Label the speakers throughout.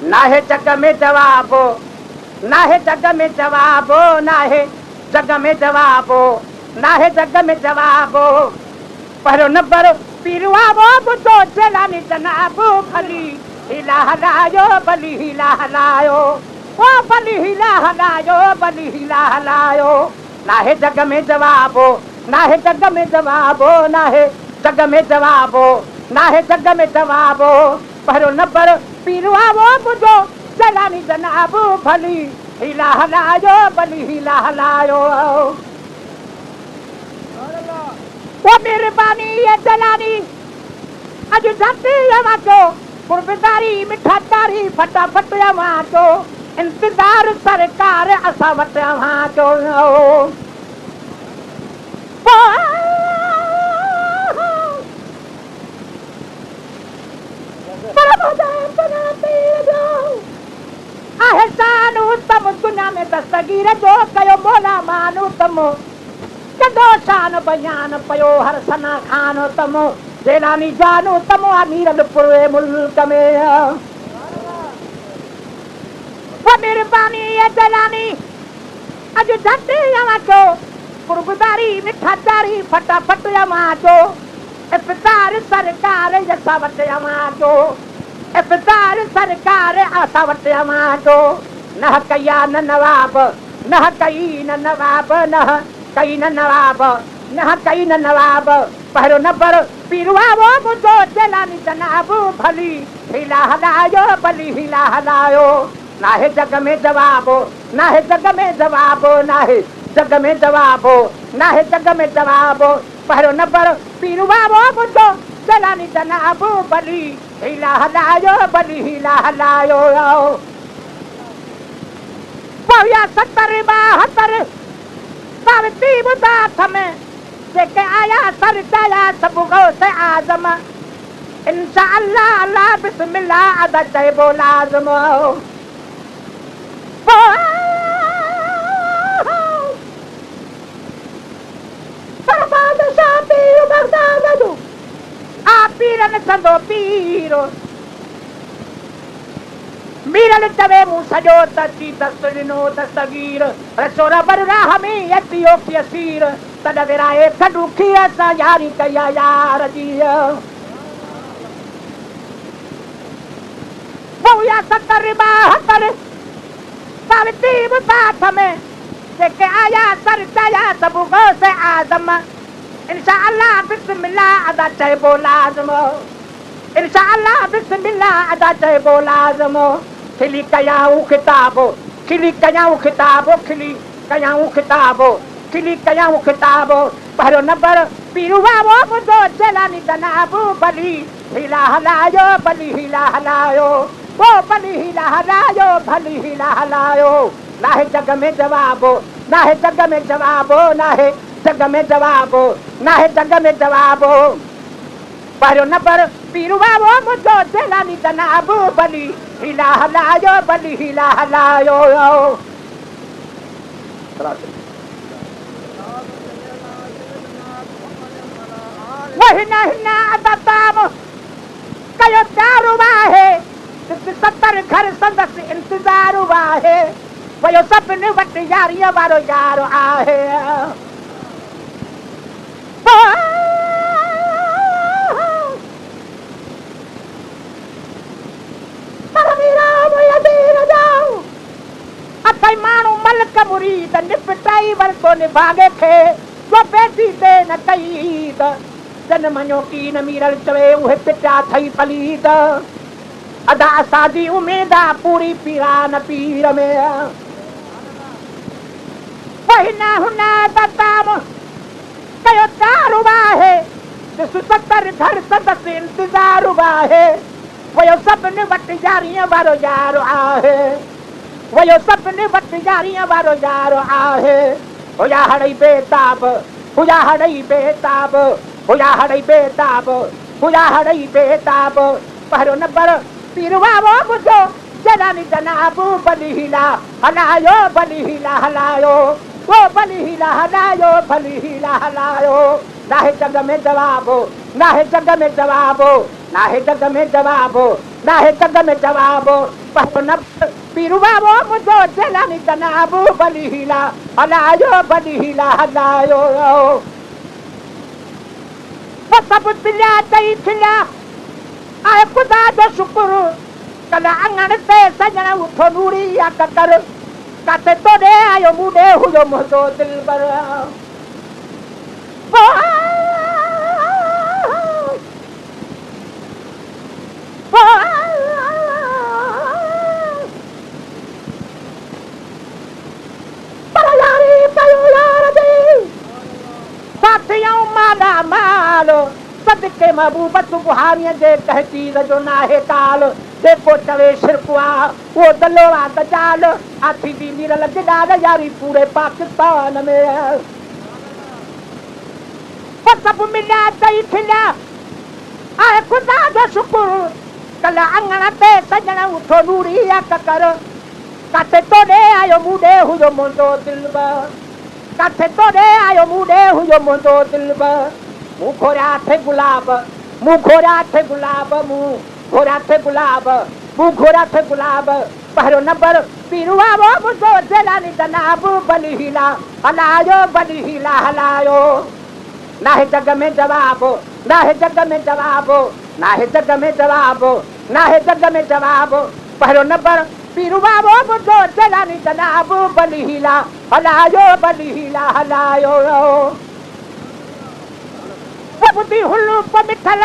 Speaker 1: ना है जग में जवाबो, ना है जग में जवाबो, ना है जग में जवाबो, ना है जग में जवाबो। पढ़ो न पढ़ो पीरुआ वो बुद्धो चलानी जनाबो भली हिला हलायो, बली हिला हलायो, ओ बली हिला हलायो, बली हिला हलायो। ना है जग में जवाबो, ना है जग में जवाबो, ना है जग में जवाबो, ना है जग में जवाबो। पढ़ो न पढ़ो पीरुआ वो बुद्धो चलानी जनाबो भली हिला हलायो, बली हिला हलायो। वो मेहरबानी ये जलानी अज धरती वाचो कुर्बदारी मिठा तारी फटाफट वाचो इंतजार सरकार असा वट वाचो। आहसानु तम दुनिया में दस्तगीर जो कयो मोला मानु तम कदो शान बयान पयो हर सना खानो तमो जेलानी जानो तमो अमीर पुरे मुल्क में। वो मेहरबानी ये जलानी अज धरती वाचो कुर्बदारी मिठा तारी फटाफट वाचो इफ्तार सरकार जसा वट वाचो, इफ्तार सरकार आसा वट वाचो। न कया न नवाब, न कई न नवाब, न कई न नवाब, न कई न नवाब। पढ़ो न पढ़ो पीरुआ वो बुद्धो चलानी जनाबो भली हिला हलायो, बली हिला हलायो। ना है जग में जवाबो, ना है जग में जवाबो, ना है जग में जवाबो, ना है जग में जवाबो। पढ़ो न पढ़ो पीरुआ वो बुद्धो चलानी जनाबो बली हिला हलायो, बली हिला हलायो। पौया 70 72 सावित्री बुदाथ में जेके आया सर चया सब गो से आजम इंशाअल्लाह अल्लाह बिस्मिल्लाह अदा चइबो लाज़िम। बादशाह पीर बगदाद आ पीरन संदो पीरो मीरल चवे मुँह सजो तची तस्नो दस्तगीर रसोरा बररा हमें यतियो की असीर तडगराए खडुखी ऐसा यारी कया यार जी। बहुया 70 72 सावित्री बुदाथ में जेके आया सर चया सब गो से आजम इंशाअल्लाह बिस्मिल्लाह अदा चइबो लाज़िम, इंशाअल्लाह बिस्मिल्लाह अदा चइबो लाज़िम। खिली कयाऊं खिताबो, खिली कयाऊं खिताबो, खिली कयाऊं खिताबो, खिली कयाऊं खिताबो। पढ़ो न पढ़ो पीरुआ वो बुद्धो चलानी जनाबो भली हिला हलायो, बली हिला हलायो, वो बली हिला हलायो, भली हिला हलायो। ना है जग में जवाबो, ना है जग में जवाबो, ना है जग में जवाबो, ना है जग में जवाबो। पढ़ो न पढ़ो पीरुआ वो बुद्धो चलानी जनाबो बली हिला हलायो, बली हिला हलायो। वही नहीं ना अदाताम कयो दारू वाहे 70 घर संदस इंतजार वाहे वयो सपने वट यारियां वारो यारो आहे। अथई माण्हू मलक मुरीद निपटाई वरतो निभागे खे जो बेटी ते न कई त जन मञो की न मीरल चवे उहे पिटा थई पलीद अदा असांजी उमेदा पूरी पीरा न पीर में। वही न हुन दताम कयो दारू वाहे 70 घर संदस इंतजार वाहे वयो सपने वट यारियां वारो यारो आहे, वयो सपने वट यारियां वारो यारो आहे। हुया हड़ई बेताब, हुया हड़ई बेताब, हुया हड़ई बेताब, हुया हड़ई बेताब। पढ़ो न पढ़ो पीरुआ वो बुद्धो चलानी जनाबो बली हिला हलायो, बली हिला हलायो, वो बली हिला हलायो, बली हिला हलायो। ना है जग में जवाबो, ना है जग में जवाबो, ना है जग में जवाबो, ना है जग में जवाबो पर न पीरू बाबो मुझो जलानी जनाबो बली हिला हलायो सब पिला तई थिला आए खुदा जो शुक्र कल अंगण ते सजण उठो नूरी या ककर काते तो दे आयो मुडे हुयो मोजो दिल बर साथियों माला मालो सदके महबूबत बुहारियां जे कह चीज जो ना है काल देखो चले शिरकुआ वो दलोड़ा दजाल आथी दी मीरल जडाल यारी पूरे पाकिस्तान में वो सब मिला दई खिला आए खुदा जो शुक्र कल अंगण ते सजण उठो नूरी या ककर काथे तो दे आयो मुडे हुयो मुंडो दिलबा काथे तो दे आयो मुडे हुयो मुंडो दिलबा मुंह खोरा थे गुलाब मुंह खोरा थे गुलाब मुंह खोरा थे गुलाब मुंह खोरा थे गुलाब पहरो नंबर पीरुआ वो मुझो जलानी जनाब बली हिला हलायो ना है जग में जवाब ना है जग में जवाब ना है जग में जवाब ना है जग में जवाब पहरो नंबर पीरुआ वो मुझो जलानी जनाब बली हिला हलायो बुद्धि हुल्लू पमिठल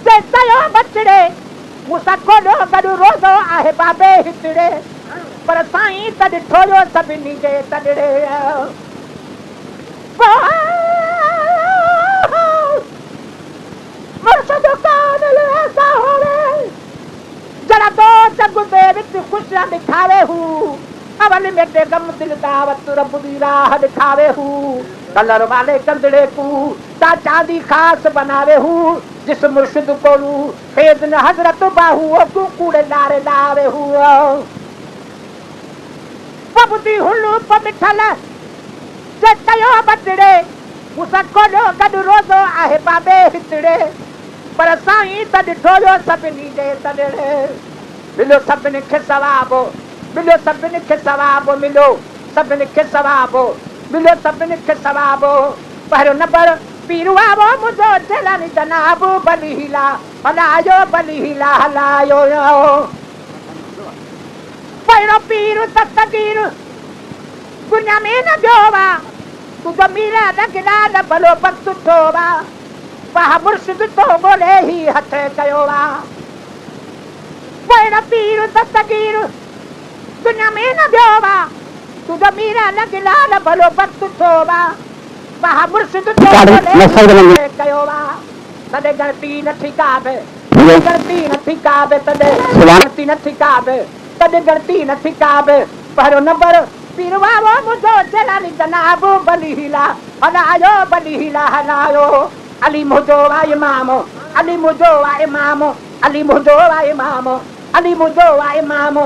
Speaker 1: से तयो बचड़े मुसा कोलो गडु रोज़ो आहे बाबे हितड़े पर साईं तड ठोयो सभिनी जे तडड़े मुर्शद कामिल ऐसा होवे जरा दो जग दे विच खुशियां दिखावे हूं अवल में गम दिल दावत रब दी राह दिखावे हूं कलर वाले कंदड़े को ता चांदी खास बनावे हूं जिस मुर्शिद को फेद न हजरत बाहू को कूड़े लारे लावे हूं बबुदी हुल्लू पमिठल जे तयो बचड़े मुसा कोलो गडु रोज़ो आहे बाबे हितड़े पर साईं तड ठोयो सभिनी जे तडड़े मिलो सभिनी खे सवाबो मिलो सभिनी खे सवाबो मिलो सभिनी खे सवाबो मिलो सभिनी खे सवाबो पहिरियों नंबर पीरुआ वो मुझो जलानी जनाब बली हिला हलायो पहिरियों पीर दस्तगीर दुनिया में न जोवा तुझो मीरा नगला न भलो वक्त ठोवा वाह मुर्शिद तो बोले ही हथ कयोवा पहिरियों पीर दस्तगीर दुनिया में न जोवा तुझो मीरा नगला न भलो वक्त ठोवा वाह मुर्शिद तो बोले कयोवा तदे गलती न ठिकावे गलती न ठिकावे तदे गलती न ठिकावे तदे गलती न ठिकावे पहिरियों नंबर पीरुआ वो मुझो जलानी जनाब बली हिला हलायो अली मुझो वा इमाम अली मुझो वा इमाम अली मुझो वा इमाम अली मुझो वा इमाम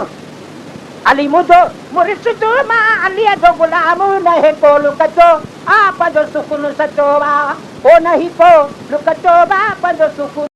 Speaker 1: अली मुझो मुर्शिद मां अली जो गुलाम नहीं को लुकचो आप जो सुकुन सचो वा ओ नहीं को लुकचो बाप जो सुकुन